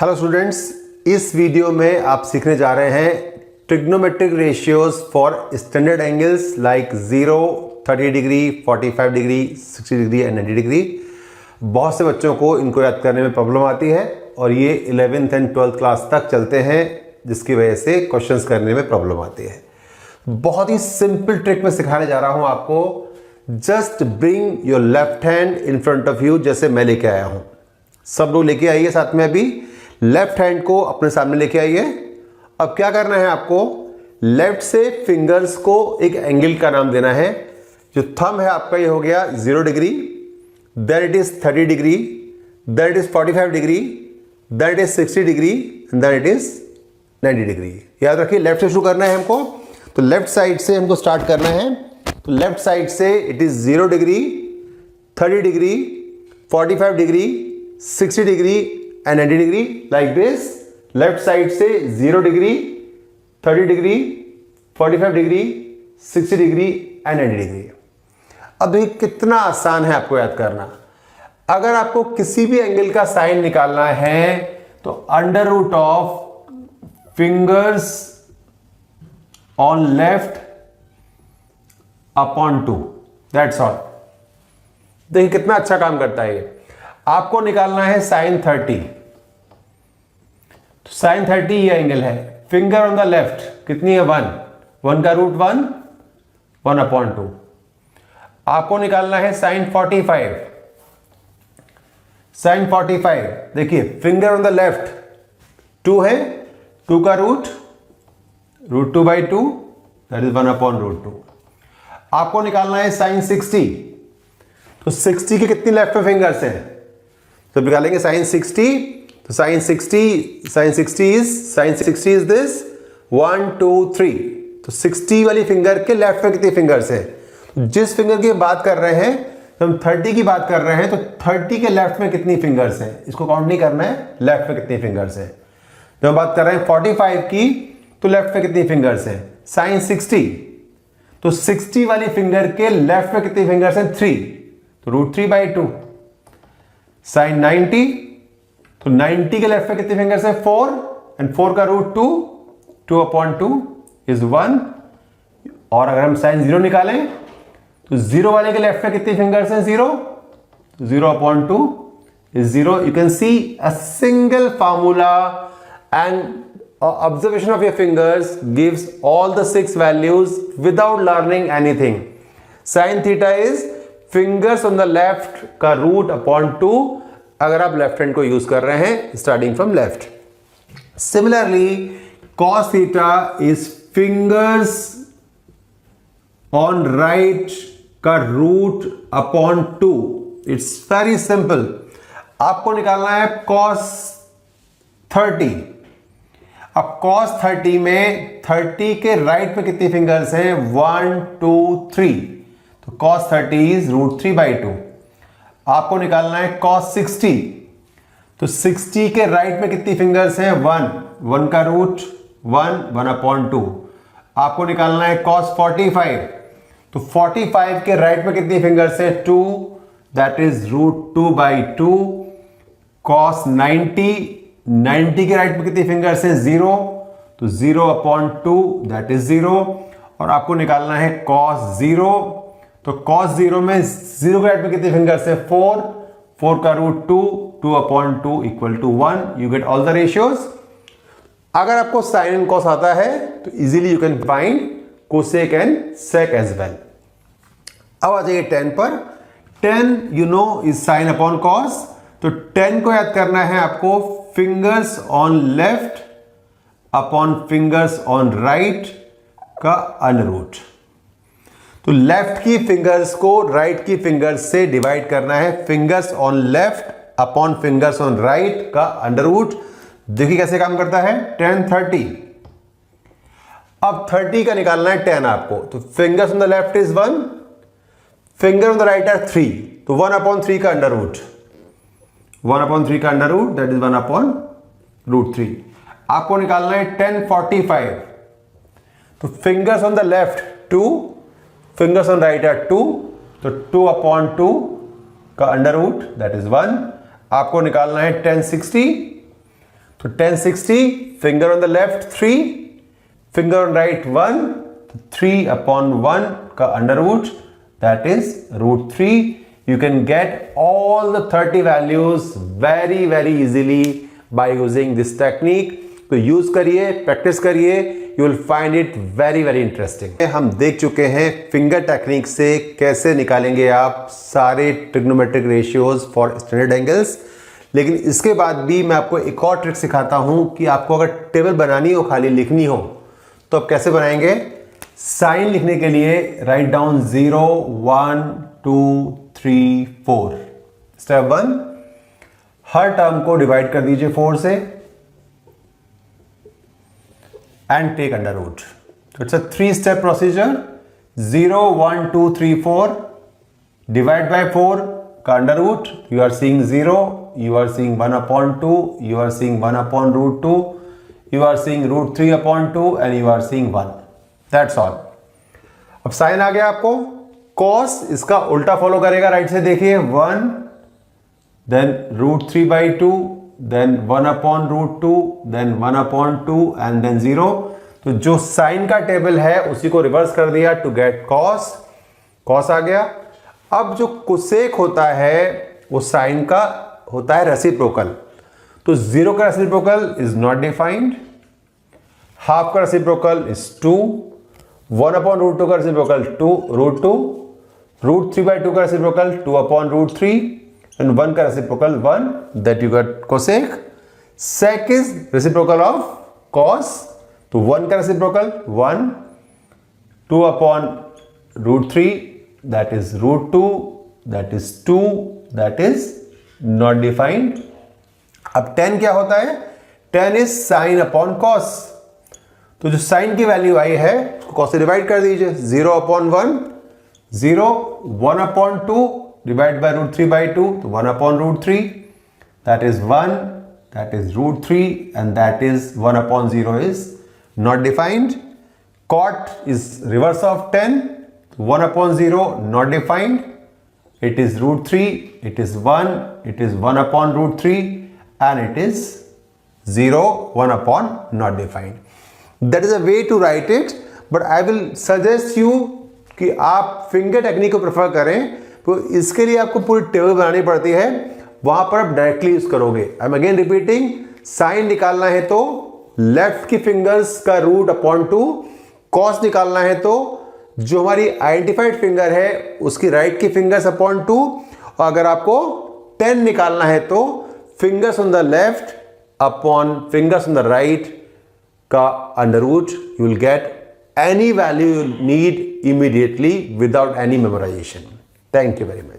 Hello students, इस video में आप सीखने जा रहे हैं trigonometric ratios for standard angles like 0, 30 degree, 45 degree, 60 degree and 90 degree. बहुत से बच्चों को इनको याद करने में प्रॉब्लम आती है और ये 11th एंड 12th क्लास तक चलते हैं, जिसकी वजह से क्वेश्चंस करने में प्रॉब्लम आती है। बहुत ही सिंपल ट्रिक में सिखाने जा रहा हूं आपको। Just bring your left hand in front of you, जैसे मैं लेके आया हूं। सब लोग लेके आइए साथ में। अभी लेफ्ट हैंड को अपने सामने लेके आइए। अब क्या करना है आपको, लेफ्ट से फिंगर्स को एक एंगल का नाम देना है। जो थंब है आपका ये हो गया 0 degree, then it is 30 degree, then it is 45 degree, then it is 60 degree, then it is 90 degree. याद रखिए, लेफ्ट से शुरू करना है हमको। तो लेफ्ट साइड से हमको स्टार्ट करना है। तो लेफ्ट साइड से it is 0 degree, 30 degree, 45 degree, 60 degree and 90 degree, like this. Left side से 0 degree, 30 degree, 45 degree, 60 degree and 90 degree. अब देखिए कितना आसान है आपको याद करना। अगर आपको किसी भी एंगल का साइन निकालना है तो under root of fingers on left upon 2, that's all. देखिए कितना अच्छा काम करता है ये। आपको निकालना है साइन 30। तो साइन 30 ये एंगल है। फिंगर ऑन द लेफ्ट कितनी है, 1 का रूट 1 अपॉन 2। आपको निकालना है साइन 45। साइन 45 देखिए, फिंगर ऑन द लेफ्ट 2 है, 2 का root 2/2, that is 1 upon root 2। आपको निकालना है साइन 60। तो 60 के कितनी लेफ्ट में फिंगर्स हैं, तो निकालेंगे साइन 60। तो साइन 60 इज दिस 1, 2, 3। तो 60 वाली फिंगर के लेफ्ट में कितनी फिंगर्स हैं। जिस फिंगर की बात कर रहे हैं, तो हम 30 की बात कर रहे हैं, तो 30 के लेफ्ट में कितनी फिंगर्स हैं, इसको काउंट नहीं करना है, लेफ्ट में कितनी फिंगर्स हैं। जब हम बात कर रहे हैं 45 की, तो लेफ्ट में कितनी फिंगर्स हैं। साइन 60, तो 60 वाली फिंगर के लेफ्ट में कितनी फिंगर्स हैं, 3, तो रूट 3/2। साइन 90, तो 90 के लेफ्ट में कितनी फिंगर्स है, 4, एंड 4 का रूट 2 अपॉन 2 इज 1। और अगर हम साइन 0 निकालें तो 0 वाले के लेफ्ट में कितनी फिंगर्स हैं, 0 upon 2 is 0। You can see a single formula and observation of your fingers gives all the 6 values without learning anything. Sin theta is fingers on the left का रूट अपॉन 2, अगर आप left hand को use कर रहे हैं starting from left. Similarly cos theta is fingers on right का root upon 2। It's very simple. आपको निकालना है cos 30। अब cos 30 में 30 के राइट में कितनी फिंगर्स हैं, 1, 2, 3। तो cos 30 इज रूट 3/2। आपको निकालना है cos 60। तो 60 के राइट में कितनी फिंगर्स हैं, 1 का रूट 1 अपॉन 2। आपको निकालना है cos 45। तो 45 के राइट में कितनी फिंगर्स हैं, 2, दैट इज रूट 2/2। cos 90 के राइट में कितनी फिंगर्स हैं, 0, तो 0 अपॉन 2 दैट इज 0। और आपको निकालना है cos 0। तो cos 0 में 0 के राइट में कितनी फिंगर्स हैं, 4 का root 2 upon 2 equal to 1। You get all the ratios. अगर आपको साइन एंड कॉस आता है तो easily you can find cosec and sec as well. अब आ जाइए 10 पर। 10 you know is sine upon cos. तो 10 को याद करना है आपको, fingers on left upon fingers on right का अंडर रूट। तो लेफ्ट की फिंगर्स को राइट की फिंगर्स से डिवाइड करना है। Fingers on left upon fingers on right का अंडर रूट। देखिए कैसे काम करता है। 10, 30। अब 30 का निकालना है 10 आपको। तो fingers on the left is 1, finger on the right are 3, तो 1 अपॉन 3 का अंडर रूट, 1 अपॉन 3 का under root that is 1 upon root 3। आपको निकालना है 10, 45। तो fingers on the left 2, fingers on right are 2, तो 2 अपॉन 2 का अंडर रूट दैट इज 1। आपको निकालना है 10, 60। तो 10 60, finger on the left 3, finger on right 1, 3 upon 1 का under root, that is root 3. You can get all the 30 values very very easily by using this technique. तो use करिए, practice करिए, you will find it very very interesting. हम देख चुके हैं finger technique से कैसे निकालेंगे आप सारे trigonometric ratios for standard angles. लेकिन इसके बाद भी मैं आपको एक और ट्रिक सिखाता हूं कि आपको अगर टेबल बनानी हो, खाली लिखनी हो, तो आप कैसे बनाएंगे. साइन लिखने के लिए राइट डाउन 0 1 2 3 4. स्टेप 1, हर टर्म को डिवाइड कर दीजिए 4 से एंड टेक अंडर रूट. तो it's a 3 step procedure. 0 1 2 3 4 divide by 4 का under root. You are seeing 0, you are seeing 1 upon 2, you are seeing 1 upon root 2, you are seeing root 3 upon 2 and you are seeing 1. That's all. अब sign आ गया आपको. cos इसका उल्टा follow करेगा right से, देखिए 1, then root 3 by 2, then 1 upon root 2, then 1 upon 2 and then 0. तो जो साइन का टेबल है उसी को रिवर्स कर दिया टू गेट cos. cos आ गया. अब जो कोसेक होता है वो साइन का होता है रेसिप्रोकल. तो 0 का reciprocal is not defined, half का रेसिप्रोकल इज 2, 1 अपॉन रूट 2 का रेसिप्रोकल 2 रूट 2, रूट 3 बाई 2 का रेसिप्रोकल 2 अपॉन रूट 3 एंड 1 का reciprocal 1, that you get cosec. Sec is reciprocal of cos. तो 1 का reciprocal 1, 2 upon root 3, that is root 2, that is 2, that is not defined. अब 10 क्या होता है. 10 is sine upon cos. तो जो साइन की वैल्यू आई है उसको कॉस से डिवाइड कर दीजिए. 0 upon 1 0, 1 upon 2 divide by root 3 by 2, तो 1 upon root 3, that is 1, that is root 3 and that is 1 upon 0 is not defined. Cot is reverse of 10, 1 upon 0 not defined. It is root 3, it is 1, it is 1 upon root 3 and it is 0, 1 upon not defined. That is a way to write it, but I will suggest you कि आप finger technique को prefer करें. तो इसके लिए आपको पूरी table बनानी पड़ती है, वहां पर आप डायरेक्टली यूज करोगे. I am again repeating, sine निकालना है तो लेफ्ट की फिंगर्स का रूट अपॉन 2, कॉस निकालना है तो जो हमारी आइडेंटिफाइड फिंगर है उसकी राइट की फिंगर्स अपॉन 2, और अगर आपको 10 निकालना है तो fingers on the left upon fingers on the right का under root. You will get any value you need immediately without any memorization. Thank you very much.